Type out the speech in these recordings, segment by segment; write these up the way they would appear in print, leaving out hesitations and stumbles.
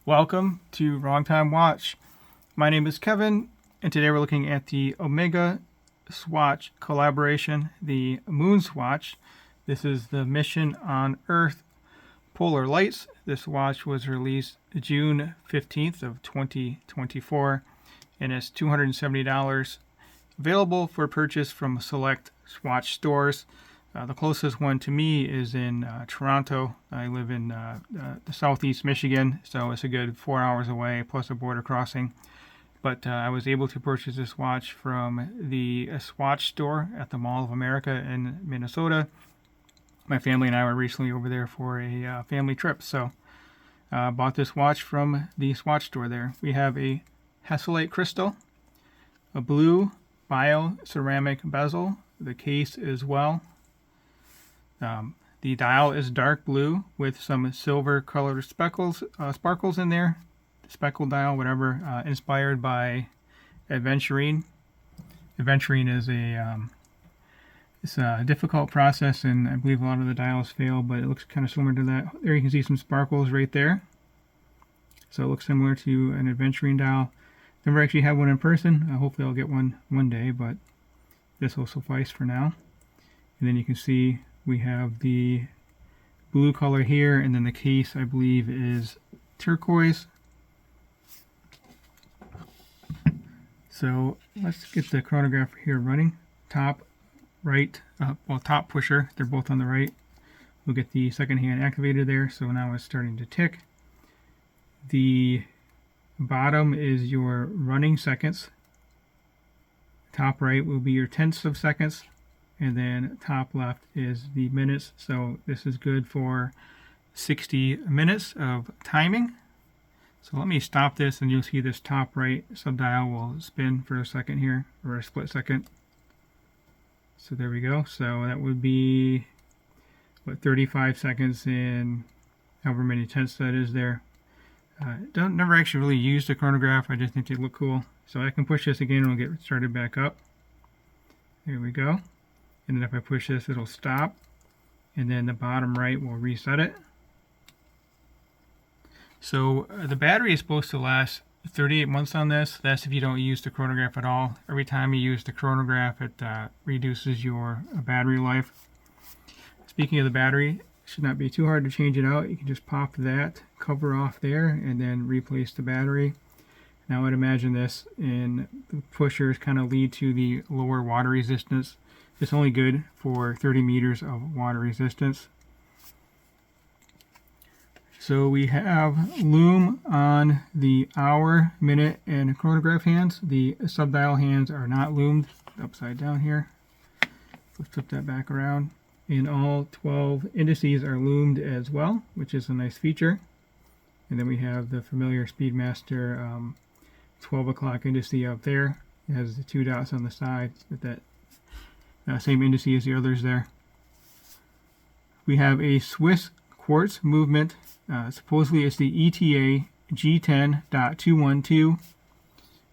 Welcome to Wrong Time Watch. My name is Kevin, and today we're looking at the Omega Swatch collaboration, the MoonSwatch. This is the Mission on Earth Polar Lights. This watch was released June 15th of 2024, and it's $270, available for purchase from select Swatch stores. The closest one to me is in Toronto. I live in the southeast Michigan, so it's a good 4 hours away, plus a border crossing. But I was able to purchase this watch from the Swatch store at the Mall of America in Minnesota. My family and I were recently over there for a family trip, so bought this watch from the Swatch store there. We have a Hesselite crystal, a blue bio-ceramic bezel, the case as well. The dial is dark blue with some silver colored sparkles in there. Speckled dial, whatever, inspired by aventurine. Aventurine is it's a difficult process, and I believe a lot of the dials fail, but it looks kind of similar to that. There you can see some sparkles right there. So it looks similar to an aventurine dial. Never actually had one in person. Hopefully I'll get one day, but this will suffice for now. And then you can see we have the blue color here, and then the case, I believe, is turquoise. So let's get the chronograph here running. Top right, top pusher, they're both on the right. We'll get the second hand activated there, so now it's starting to tick. The bottom is your running seconds. Top right will be your tenths of seconds. And then top left is the minutes. So this is good for 60 minutes of timing. So let me stop this, and you'll see this top right subdial will spin for a second here, or a split second. So there we go. So that would be, 35 seconds in however many tenths that is there. Never actually really used a chronograph. I just think they look cool. So I can push this again and we'll get started back up. There we go. And then if I push this, it'll stop. And then the bottom right will reset it. So the battery is supposed to last 38 months on this. That's if you don't use the chronograph at all. Every time you use the chronograph, it reduces your battery life. Speaking of the battery, it should not be too hard to change it out. You can just pop that cover off there and then replace the battery. Now I'd imagine this in the pushers kind of lead to the lower water resistance. It's only good for 30 meters of water resistance. So we have Lume on the hour, minute, and chronograph hands. The subdial hands are not lumed. Upside down here. Let's flip that back around. And all 12 indices are lumed as well, which is a nice feature. And then we have the familiar Speedmaster 12 o'clock indice up there. It has the two dots on the side with that same indice as the others there. We have a Swiss quartz movement. Supposedly it's the ETA G10.212.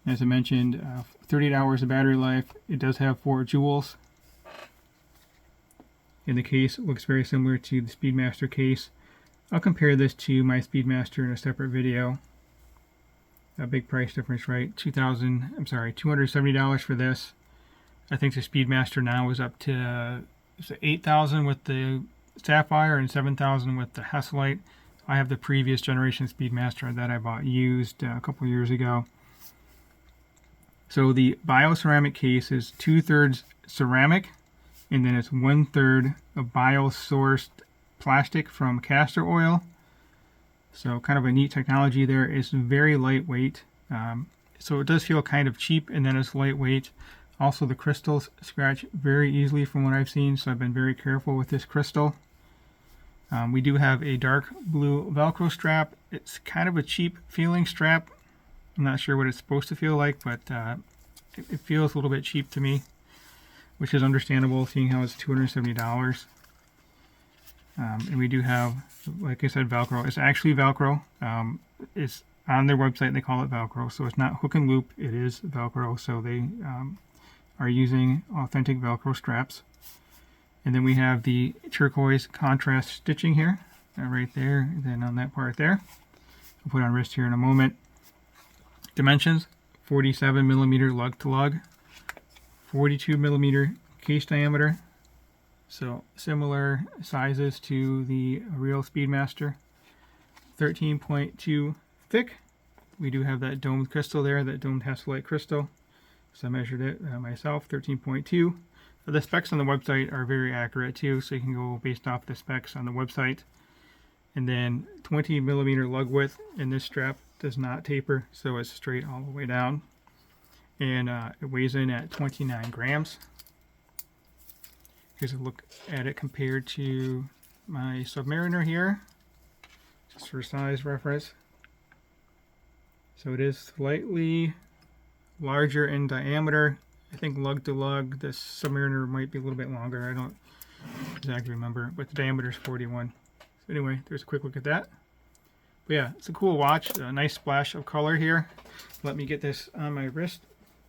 As I mentioned, 38 hours of battery life. It does have 4 joules. In the case, it looks very similar to the Speedmaster case. I'll compare this to my Speedmaster in a separate video. A big price difference, right? $270 for this. I think the Speedmaster now is up to $8,000 with the Sapphire and $7,000 with the Hesselite. I have the previous generation Speedmaster that I bought used a couple years ago. So the bio-ceramic case is 2/3 ceramic, and then it's 1/3 of bio-sourced plastic from castor oil. So kind of a neat technology there. It's very lightweight. So it does feel kind of cheap, and then it's lightweight. Also, the crystals scratch very easily from what I've seen, so I've been very careful with this crystal. We do have a dark blue Velcro strap. It's kind of a cheap feeling strap. I'm not sure what it's supposed to feel like, but it feels a little bit cheap to me, which is understandable seeing how it's $270. And we do have, like I said, Velcro. It's actually Velcro. It's on their website, they call it Velcro, so it's not hook and loop, it is Velcro. So they are using authentic Velcro straps. And then we have the turquoise contrast stitching here, right there, and then on that part there. I'll put on wrist here in a moment. Dimensions: 47 millimeter lug to lug, 42 millimeter case diameter. So similar sizes to the real Speedmaster. 13.2 thick. We do have that domed crystal there, that domed Hasselite crystal. So I measured it myself, 13.2. The specs on the website are very accurate too, so you can go based off the specs on the website. And then 20 millimeter lug width, and this strap does not taper, so it's straight all the way down. And it weighs in at 29 grams. Here's a look at it compared to my Submariner here, just for size reference. So it is slightly larger in diameter. I think lug to lug, this Submariner might be a little bit longer. I don't exactly remember, but the diameter is 41. So anyway, there's a quick look at that. But yeah, it's a cool watch. A nice splash of color here. Let me get this on my wrist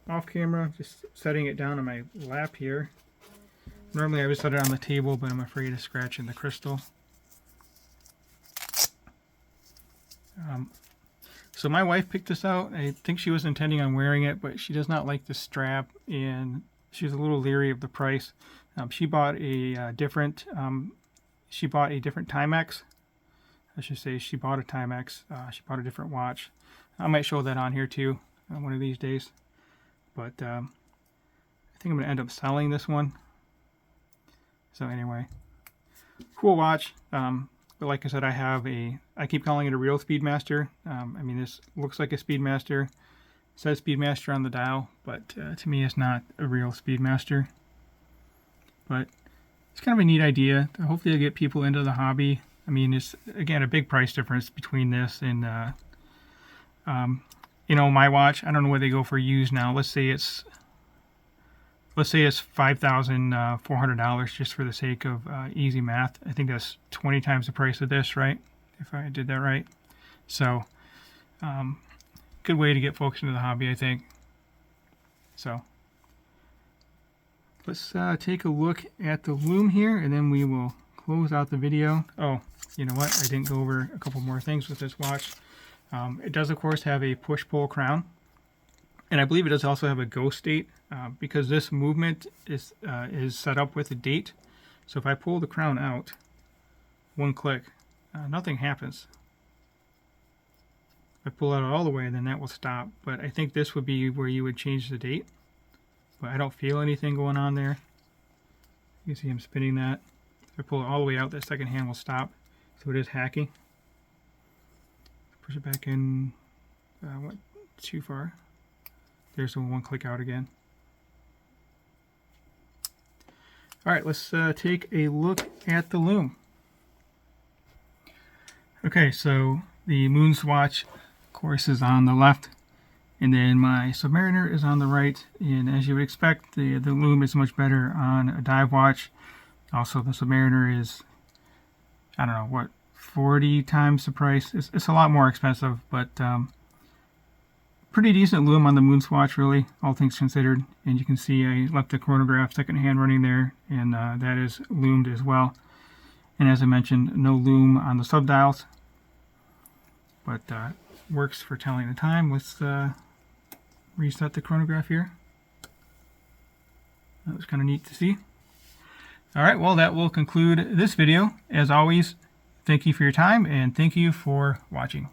off camera. Just setting it down on my lap here. Normally I would set it on the table, but I'm afraid of scratching the crystal. So my wife picked this out. I think she was intending on wearing it, but she does not like the strap, and she's a little leery of the price. She bought a different Timex. I should say she bought a Timex. She bought a different watch. I might show that on here too one of these days. But I think I'm going to end up selling this one. So anyway, cool watch. But like I said, I keep calling it a real Speedmaster. I mean, this looks like a Speedmaster. It says Speedmaster on the dial, but to me it's not a real Speedmaster. But it's kind of a neat idea. Hopefully it'll get people into the hobby. I mean, it's, again, a big price difference between this and, you know, my watch. I don't know what they go for used now. Let's say it's $5,400 just for the sake of easy math. I think that's 20 times the price of this, right? If I did that right. So, good way to get folks into the hobby, I think. So, let's take a look at the Lume here, and then we will close out the video. Oh, you know what? I didn't go over a couple more things with this watch. It does, of course, have a push-pull crown. And I believe it does also have a ghost date, because this movement is set up with a date. So if I pull the crown out, one click, nothing happens. If I pull it out all the way, then that will stop. But I think this would be where you would change the date. But I don't feel anything going on there. You can see I'm spinning that. If I pull it all the way out, that second hand will stop. So it is hacking. Push it back in. What? Too far. There's the one click out again. Alright, let's take a look at the Lume. Okay, so the MoonSwatch, of course, is on the left, and then my Submariner is on the right. And as you would expect, the Lume is much better on a dive watch. Also, the Submariner is, I don't know, what, 40 times the price. It's a lot more expensive, but pretty decent Lume on the MoonSwatch, really, all things considered. And you can see I left the Chronograph second hand running there, and that is lumed as well. And as I mentioned, no Lume on the subdials, but works for telling the time. Let's reset the Chronograph here. That was kind of neat to see. Alright, well, that will conclude this video. As always, thank you for your time, and thank you for watching.